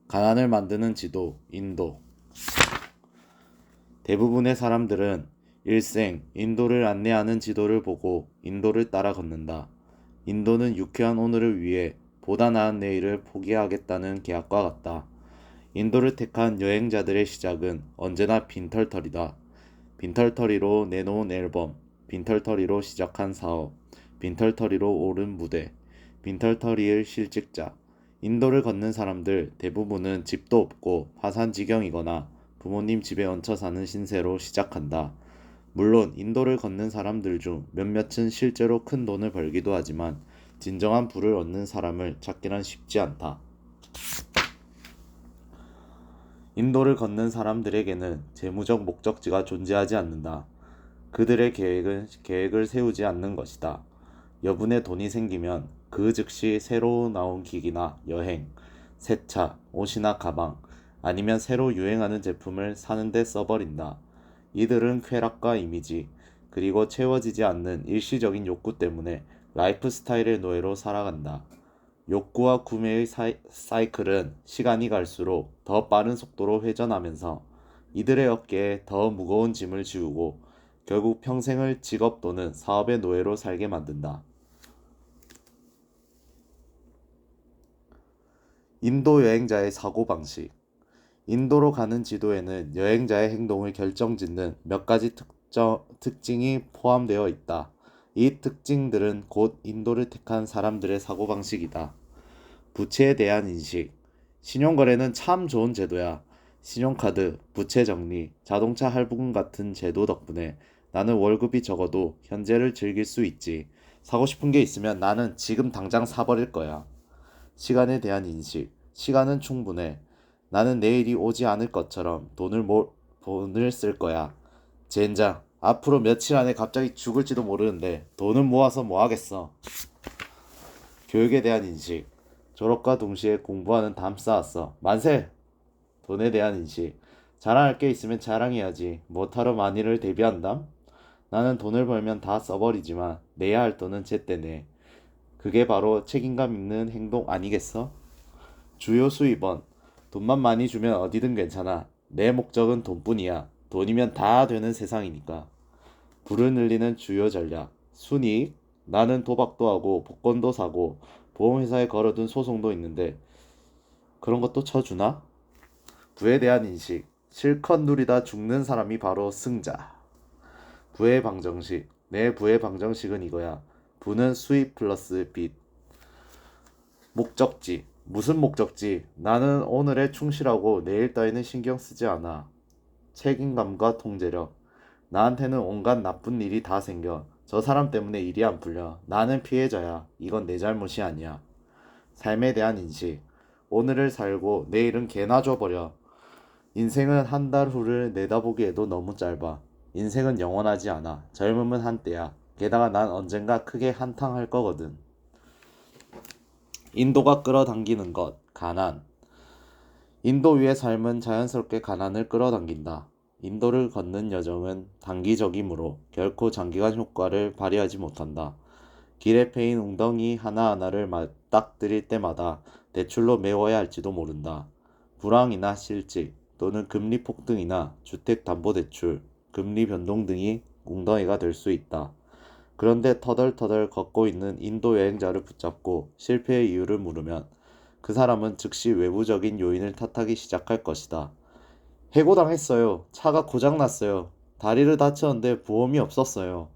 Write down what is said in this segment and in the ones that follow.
가난을 만드는 지도, 인도. 대부분의 사람들은 일생 인도를 안내하는 지도를 보고 인도를 따라 걷는다. 인도는 유쾌한 오늘을 위해 보다 나은 내일을 포기하겠다는 계약과 같다. 인도를 택한 여행자들의 시작은 언제나 빈털터리다. 빈털터리로 내놓은 앨범, 빈털터리로 시작한 사업, 빈털터리로 오른 무대, 빈털터리의 실직자. 인도를 걷는 사람들 대부분은 집도 없고 화산지경이거나 부모님 집에 얹혀 사는 신세로 시작한다. 물론 인도를 걷는 사람들 중 몇몇은 실제로 큰 돈을 벌기도 하지만 진정한 부를 얻는 사람을 찾기란 쉽지 않다. 인도를 걷는 사람들에게는 재무적 목적지가 존재하지 않는다. 그들의 계획은 계획을 세우지 않는 것이다. 여분의 돈이 생기면 그 즉시 새로 나온 기기나 여행, 새 차, 옷이나 가방, 아니면 새로 유행하는 제품을 사는데 써버린다. 이들은 쾌락과 이미지, 그리고 채워지지 않는 일시적인 욕구 때문에 라이프 스타일의 노예로 살아간다. 욕구와 구매의 사이클은 시간이 갈수록 더 빠른 속도로 회전하면서 이들의 어깨에 더 무거운 짐을 지우고 결국 평생을 직업 또는 사업의 노예로 살게 만든다. 인도 여행자의 사고방식. 인도로 가는 지도에는 여행자의 행동을 결정짓는 몇 가지 특징이 포함되어 있다. 이 특징들은 곧 인도를 택한 사람들의 사고방식이다. 부채에 대한 인식. 신용거래는 참 좋은 제도야. 신용카드, 부채 정리, 자동차 할부금 같은 제도 덕분에 나는 월급이 적어도 현재를 즐길 수 있지. 사고 싶은 게 있으면 나는 지금 당장 사버릴 거야. 시간에 대한 인식. 시간은 충분해. 나는 내일이 오지 않을 것처럼 돈을 쓸 거야. 젠장, 앞으로 며칠 안에 갑자기 죽을지도 모르는데 돈은 모아서 뭐 하겠어. 교육에 대한 인식. 졸업과 동시에 공부하는 담 쌓았어. 만세! 돈에 대한 인식. 자랑할 게 있으면 자랑해야지. 못하러 만일을 대비한담? 나는 돈을 벌면 다 써버리지만 내야 할 돈은 제때 내. 그게 바로 책임감 있는 행동 아니겠어? 주요 수입원. 돈만 많이 주면 어디든 괜찮아. 내 목적은 돈뿐이야. 돈이면 다 되는 세상이니까. 불을 늘리는 주요 전략. 순이익. 나는 도박도 하고 복권도 사고 보험회사에 걸어둔 소송도 있는데 그런 것도 쳐주나? 부에 대한 인식. 실컷 누리다 죽는 사람이 바로 승자. 부의 방정식. 내 부의 방정식은 이거야. 부는 수입 플러스 빚. 목적지. 무슨 목적지? 나는 오늘에 충실하고 내일 따위는 신경 쓰지 않아. 책임감과 통제력. 나한테는 온갖 나쁜 일이 다 생겨. 저 사람 때문에 일이 안 풀려. 나는 피해자야. 이건 내 잘못이 아니야. 삶에 대한 인식. 오늘을 살고 내일은 개나 줘버려. 인생은 한 달 후를 내다보기에도 너무 짧아. 인생은 영원하지 않아. 젊음은 한때야. 게다가 난 언젠가 크게 한탕할 거거든. 인도가 끌어당기는 것. 가난. 인도 위의 삶은 자연스럽게 가난을 끌어당긴다. 인도를 걷는 여정은 단기적이므로 결코 장기간 효과를 발휘하지 못한다. 길에 패인 웅덩이 하나하나를 맞닥뜨릴 때마다 대출로 메워야 할지도 모른다. 불황이나 실직 또는 금리 폭등이나 주택담보대출, 금리 변동 등이 웅덩이가 될 수 있다. 그런데 터덜터덜 걷고 있는 인도 여행자를 붙잡고 실패의 이유를 물으면 그 사람은 즉시 외부적인 요인을 탓하기 시작할 것이다. 해고당했어요. 차가 고장났어요. 다리를 다쳤는데 보험이 없었어요.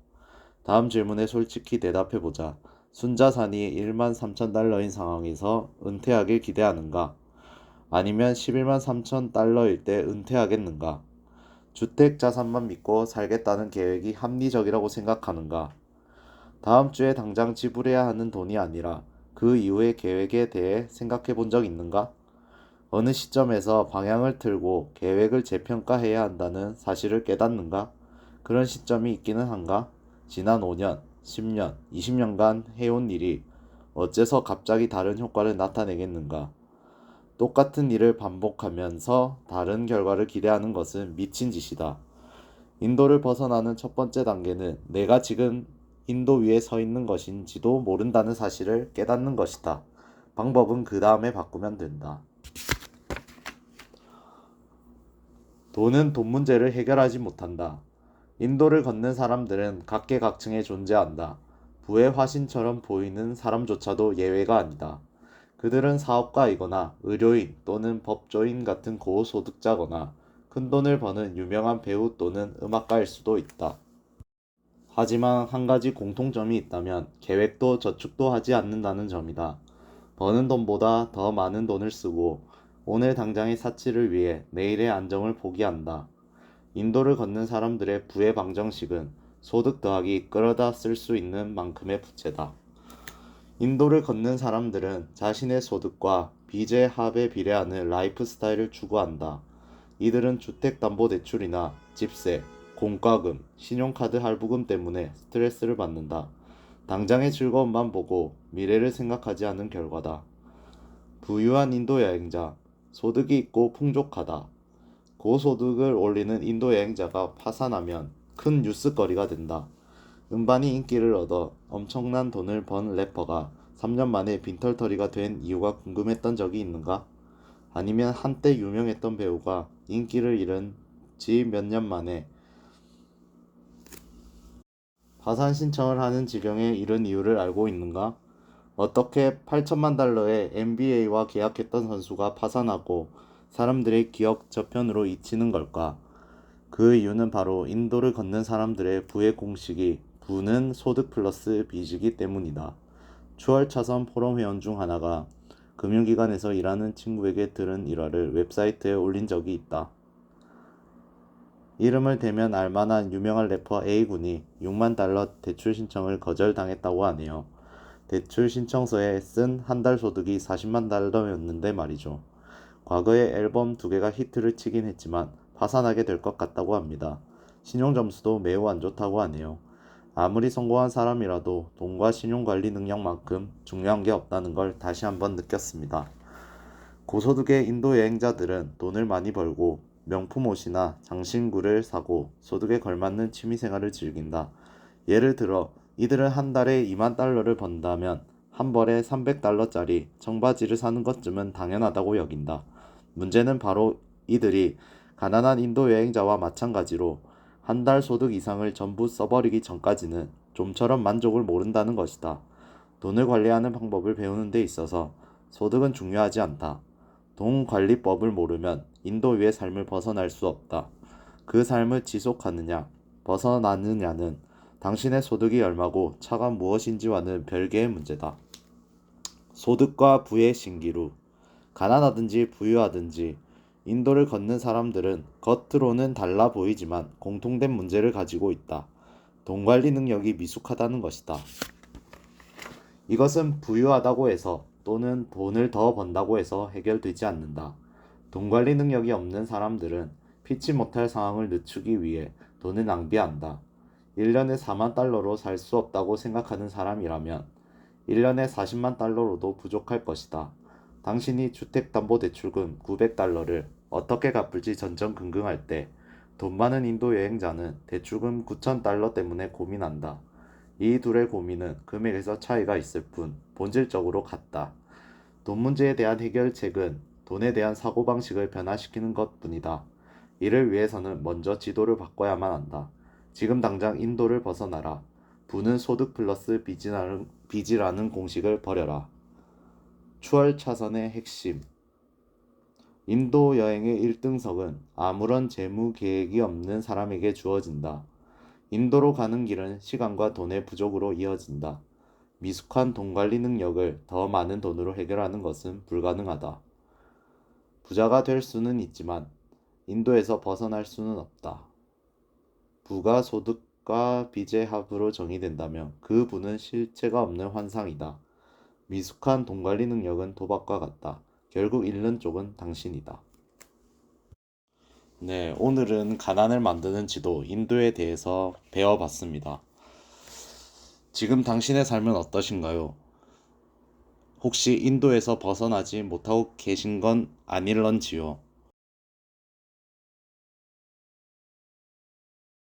다음 질문에 솔직히 대답해보자. 순자산이 1만 3천 달러인 상황에서 은퇴하길 기대하는가? 아니면 11만 3천 달러일 때 은퇴하겠는가? 주택 자산만 믿고 살겠다는 계획이 합리적이라고 생각하는가? 다음 주에 당장 지불해야 하는 돈이 아니라 그 이후의 계획에 대해 생각해 본 적 있는가? 어느 시점에서 방향을 틀고 계획을 재평가해야 한다는 사실을 깨닫는가? 그런 시점이 있기는 한가? 지난 5년, 10년, 20년간 해온 일이 어째서 갑자기 다른 효과를 나타내겠는가? 똑같은 일을 반복하면서 다른 결과를 기대하는 것은 미친 짓이다. 인도를 벗어나는 첫 번째 단계는 내가 지금 인도 위에 서 있는 것인지도 모른다는 사실을 깨닫는 것이다. 방법은 그 다음에 바꾸면 된다. 돈은 돈 문제를 해결하지 못한다. 인도를 걷는 사람들은 각계각층에 존재한다. 부의 화신처럼 보이는 사람조차도 예외가 아니다. 그들은 사업가이거나 의료인 또는 법조인 같은 고소득자거나 큰돈을 버는 유명한 배우 또는 음악가일 수도 있다. 하지만 한 가지 공통점이 있다면 계획도 저축도 하지 않는다는 점이다. 버는 돈보다 더 많은 돈을 쓰고 오늘 당장의 사치를 위해 내일의 안정을 포기한다. 인도를 걷는 사람들의 부의 방정식은 소득 더하기 끌어다 쓸 수 있는 만큼의 부채다. 인도를 걷는 사람들은 자신의 소득과 빚의 합에 비례하는 라이프 스타일을 추구한다. 이들은 주택담보대출이나 집세, 공과금, 신용카드 할부금 때문에 스트레스를 받는다. 당장의 즐거움만 보고 미래를 생각하지 않은 결과다. 부유한 인도 여행자, 소득이 있고 풍족하다. 고소득을 올리는 인도 여행자가 파산하면 큰 뉴스거리가 된다. 음반이 인기를 얻어 엄청난 돈을 번 래퍼가 3년 만에 빈털터리가 된 이유가 궁금했던 적이 있는가? 아니면 한때 유명했던 배우가 인기를 잃은 지 몇 년 만에 파산 신청을 하는 지경에 이른 이유를 알고 있는가? 어떻게 8천만 달러의 NBA와 계약했던 선수가 파산하고 사람들의 기억 저편으로 잊히는 걸까? 그 이유는 바로 인도를 걷는 사람들의 부의 공식이 부는 소득 플러스 빚이기 때문이다. 추월차선 포럼 회원 중 하나가 금융기관에서 일하는 친구에게 들은 일화를 웹사이트에 올린 적이 있다. 이름을 대면 알만한 유명한 래퍼 A군이 6만 달러 대출 신청을 거절당했다고 하네요. 대출 신청서에 쓴 한 달 소득이 40만 달러였는데 말이죠. 과거에 앨범 2개가 히트를 치긴 했지만 파산하게 될 것 같다고 합니다. 신용 점수도 매우 안 좋다고 하네요. 아무리 성공한 사람이라도 돈과 신용 관리 능력만큼 중요한 게 없다는 걸 다시 한번 느꼈습니다. 고소득의 인도 여행자들은 돈을 많이 벌고 명품 옷이나 장신구를 사고 소득에 걸맞는 취미생활을 즐긴다. 예를 들어 이들은 한 달에 2만 달러를 번다면 한 벌에 300달러짜리 청바지를 사는 것쯤은 당연하다고 여긴다. 문제는 바로 이들이 가난한 인도 여행자와 마찬가지로 한 달 소득 이상을 전부 써버리기 전까지는 좀처럼 만족을 모른다는 것이다. 돈을 관리하는 방법을 배우는 데 있어서 소득은 중요하지 않다. 돈 관리법을 모르면 인도 위의 삶을 벗어날 수 없다. 그 삶을 지속하느냐, 벗어나느냐는 당신의 소득이 얼마고 차가 무엇인지와는 별개의 문제다. 소득과 부의 신기루. 가난하든지 부유하든지 인도를 걷는 사람들은 겉으로는 달라 보이지만 공통된 문제를 가지고 있다. 돈 관리 능력이 미숙하다는 것이다. 이것은 부유하다고 해서 또는 돈을 더 번다고 해서 해결되지 않는다. 돈 관리 능력이 없는 사람들은 피치 못할 상황을 늦추기 위해 돈을 낭비한다. 1년에 4만 달러로 살 수 없다고 생각하는 사람이라면 1년에 40만 달러로도 부족할 것이다. 당신이 주택담보대출금 900달러를 어떻게 갚을지 전전긍긍할 때 돈 많은 인도 여행자는 대출금 9,000달러 때문에 고민한다. 이 둘의 고민은 금액에서 차이가 있을 뿐 본질적으로 같다. 돈 문제에 대한 해결책은 돈에 대한 사고방식을 변화시키는 것뿐이다. 이를 위해서는 먼저 지도를 바꿔야만 한다. 지금 당장 인도를 벗어나라. 부는 소득 플러스 빚이라는 공식을 버려라. 추월 차선의 핵심. 인도 여행의 1등석은 아무런 재무 계획이 없는 사람에게 주어진다. 인도로 가는 길은 시간과 돈의 부족으로 이어진다. 미숙한 돈 관리 능력을 더 많은 돈으로 해결하는 것은 불가능하다. 부자가 될 수는 있지만 인도에서 벗어날 수는 없다. 부가 소득과 빚의 합으로 정의된다면 그 부는 실체가 없는 환상이다. 미숙한 돈 관리 능력은 도박과 같다. 결국 잃는 쪽은 당신이다. 네, 오늘은 가난을 만드는 지도 인도에 대해서 배워봤습니다. 지금 당신의 삶은 어떠신가요? 혹시 인도에서 벗어나지 못하고 계신 건 아닐런지요?